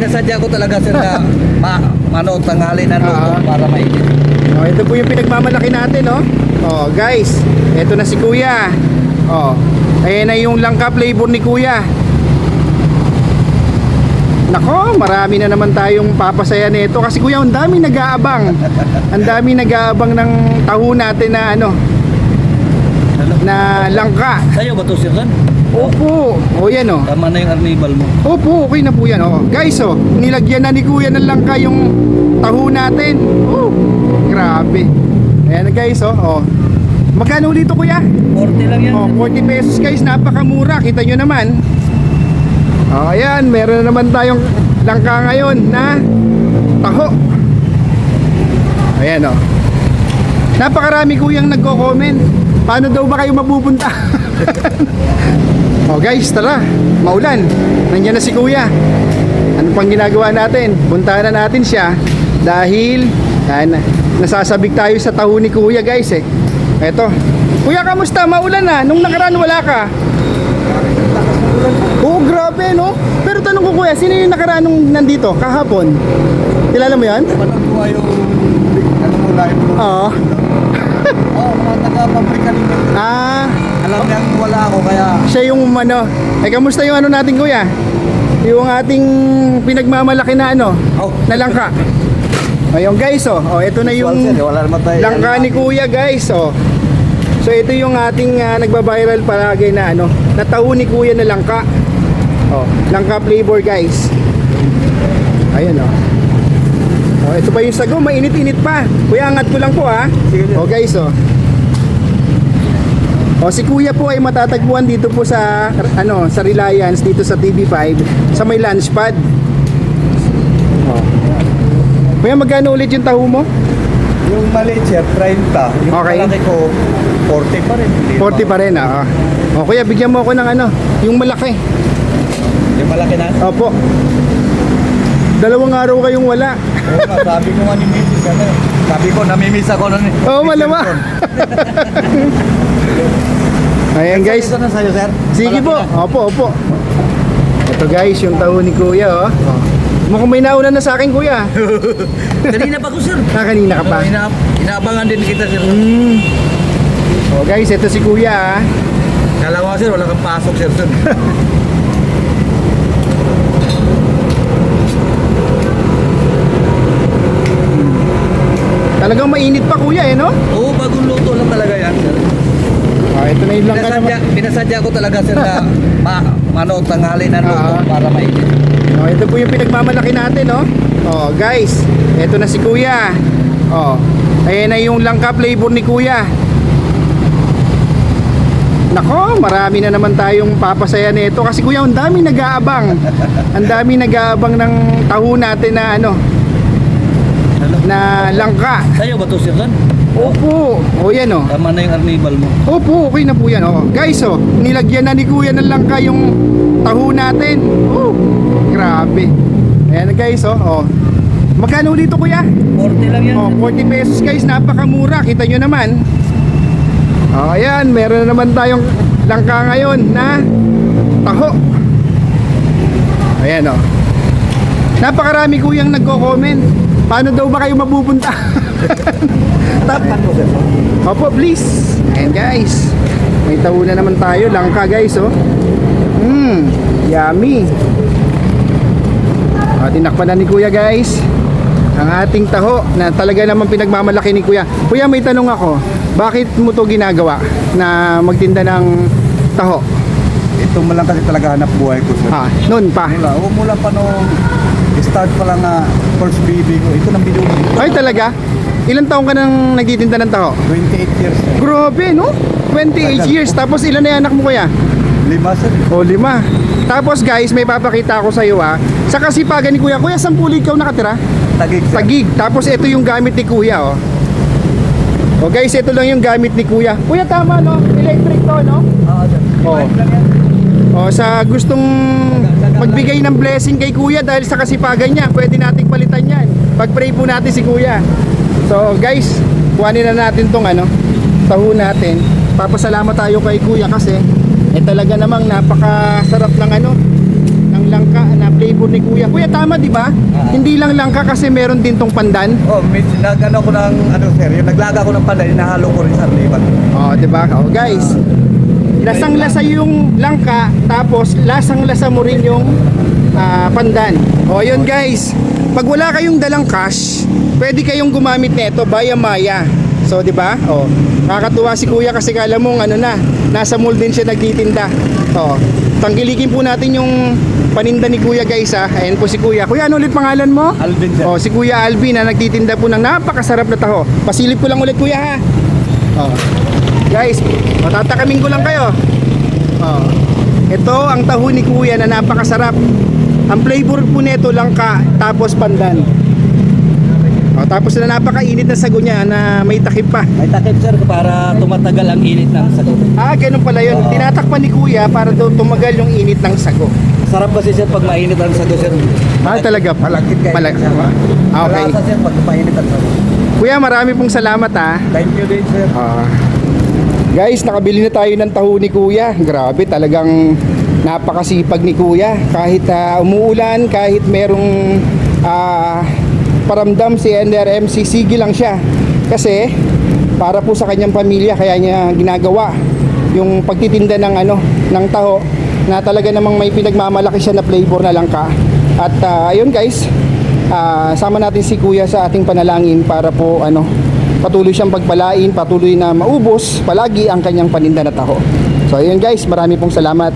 Pinasadya ko talaga sir na tanghali na luto para mainit. Oh, ito po yung pinagmamalaki natin, no? Oh, guys, ito na si Kuya. Oh, ayan na yung langka flavor ni Kuya. Nako, marami na naman tayong papasaya nito kasi Kuya, ang dami nag-aabang. Ang dami nag-aabang ng taho natin na ano, na langka. Sa'yo ba to sir son? Opo. O yan o. Tama na yung arnibal mo. Opo, okay na po yan. O. Guys, o, nilagyan na ni Kuya ng langka yung taho natin. Oh, grabe. Ayan guys, o. Magkano ulit ito Kuya? 40 lang yan. O, 40 pesos guys, napakamura. Kita nyo naman. O, ayan, meron na naman tayong langka ngayon na taho. Ayan o. Napakarami Kuyang nagko-comment. Paano daw ba kayo mapupunta? Oh guys, tara, maulan. Nandiyan na si Kuya. Ano pang ginagawa natin? Puntahan na natin siya dahil nasasabik tayo sa taho ni Kuya guys eh. Eto. Kuya, kamusta? Maulan na. Nung nakaraan wala ka. Oo, grabe no? Pero tanong ko Kuya, sino yung nakaraan nung nandito? Kahapon? Kilala mo yan? Panakuha yung mo live mo. Oo. Oo, mga taga-pabrika nito. Alam niyang wala ako kaya. Siya yung ano. Eh, kamusta yung ano natin Kuya? Yung ating pinagmamalaki na ano, na langka. Ayun guys, oh, ito na yung langka ni Kuya guys, oh. So ito yung ating nagba-viral palagi na ano, na taho ni Kuya na langka. Oh, langka flavor guys. Ayan oh. Oh, ito pa yung sago, mainit-init pa. Kuya, angat ko lang po ha. Oh guys, oh. Oh, si Kuya po ay matatagpuan dito po sa ano, sa Reliance dito sa TV5 sa may lunch pad. Oh. Kuya, magkano ulit yung taho mo? Yung maliit siya, 30. Yung Okay. malaki ko, 40 pa rin. 40 pa rin ah. Oh, Kuya, bigyan mo ako ng ano, yung malaki. Yung malaki na? Opo. 2 araw kayong wala. Oo nga, sabi ko nga ni Mrs. ano, sabi ko, namimiss ako nun. Oo, malama. Ayan guys. Ito na sa'yo, sir. Sige Malaki po. na. Opo, opo. Ito guys, yung taho ni Kuya oh. Mukhang may nauna na sa akin Kuya. Kanina pa ko, sir. Kanina ka pa. Inaabangan din kita, sir. Oh guys, ito si Kuya ah. Kala ko, sir, wala kang pasok, sir. Talagang mainit pa Kuya eh no? Oo, bagong luto lang talaga yan, sir. Ito na yung langka naman. Pinasadya ko talaga, sir, na tanghali na luto para mainit. Oh, ito po yung pinagmamalaki natin, no? Oh, guys, ito na si Kuya. Oh, ayan na yung langka flavor ni Kuya. Nako, marami na naman tayong papasaya nito kasi Kuya, ang dami nag-aabang. Ang dami nag-aabang ng taho natin na ano, na langka. Sa'yo ba to, sir, son? Opo. O yan oh. Tama na yung arnibal mo. Opo, okay na po yan. Oh. Guys, oh, nilagyan na ni Kuya ng langka yung taho natin. Oh, grabe. Ayan guys, oh. Oh. Magkano ulit ito Kuya? 40 lang yan. Oh, 40 pesos guys, napakamura. Kita nyo naman. Oh, ayan, meron na naman tayong langka ngayon na taho. Ayan oh. Napakarami Kuyang nagko-comment. Paano daw ba kayo mapupunta? Opo, please. Ayan guys, may taho na naman tayo, langka guys oh. Yummy. Tinakpan na ni Kuya guys ang ating taho na talaga naman pinagmamalaki ni Kuya. Kuya, may tanong ako, bakit mo to ginagawa na magtinda ng taho? Ito mo lang kasi talaga hanap buhay ko, sir. Noon pa. Mula pa nung start pa lang na first baby ko. Ito nang binuo. Ay talaga? Ilang taong ka nang nagtitinda ng taho? 28 years. Grabe no? 28 years. Tapos ilan na yung anak mo Kuya? 5, sir. O 5. Tapos guys, may papakita ako sa iyo ha. Sa kasipagan ni Kuya, Kuya, saan puli ikaw nakatira? Tagig, sir. Tagig. Tapos ito yung gamit ni Kuya oh. O guys, ito lang yung gamit ni Kuya. Kuya, tama no? Electric to no? Oo, sir. Oh. O sa gustong magbigay ng blessing kay Kuya dahil sa kasipagan niya, pwede nating palitan yan. Pag-pray po natin si Kuya. So guys, kuhanin na natin tong ano, taho natin. Papasalamat tayo kay Kuya kasi talaga namang napakasarap ng ano, ng langka na flavor ni Kuya. Kuya, tama di ba? Hindi lang langka kasi meron din tong pandan. Oh, nag-ano ko ng, ano sir, yung naglaga ko ng panday, hinahalo ko rin sa liban. Oh, di ba? Oh, guys. Lasang-lasa yung langka, tapos lasang-lasa mo rin yung pandan. O yun guys, pag wala kayong dalang cash, pwede kayong gumamit nito via Maya. So di ba? O, nakakatuwa si Kuya kasi kala mong ano na, nasa mall din siya nagtitinda. O, tanggilikin po natin yung paninda ni Kuya guys ha. Ayan po si Kuya. Kuya, ano ulit pangalan mo? Alvin sir. O, si Kuya Alvin na nagtitinda po ng napakasarap na taho. Pasilip ko lang ulit Kuya ha. O, guys, tatakamin ko lang kayo. O, ito ang taho ni Kuya na napakasarap. Ang flavor po nito langka tapos pandan. O, tapos na napakainit na sago niya na may takip pa. May takip sir para tumatagal ang init ng sago. Ah, ganun pala yun. Tinatakpan ni Kuya para daw tumagal yung init ng sago. Sarap kasi sir pag mainit ang sago sir. Ah, talaga pala. Malagkit kayo. Ah, okay. Malasa sir pag mainit ang sago. Kuya, marami pong salamat ha. Thank you din sir. Guys, nakabili na tayo ng taho ni Kuya. Grabe, talagang napakasipag ni Kuya. Kahit umuulan, kahit merong paramdam si NRMC, sige lang siya. Kasi para po sa kanyang pamilya kaya niya ginagawa yung pagtitinda ng ng taho na talaga namang may pinagmamalaki siya na flavor na langka. At ayun guys, sama natin si Kuya sa ating panalangin para po patuloy siyang pagpalain, patuloy na maubos palagi ang kanyang paninda na taho. So ayun guys, marami pong salamat.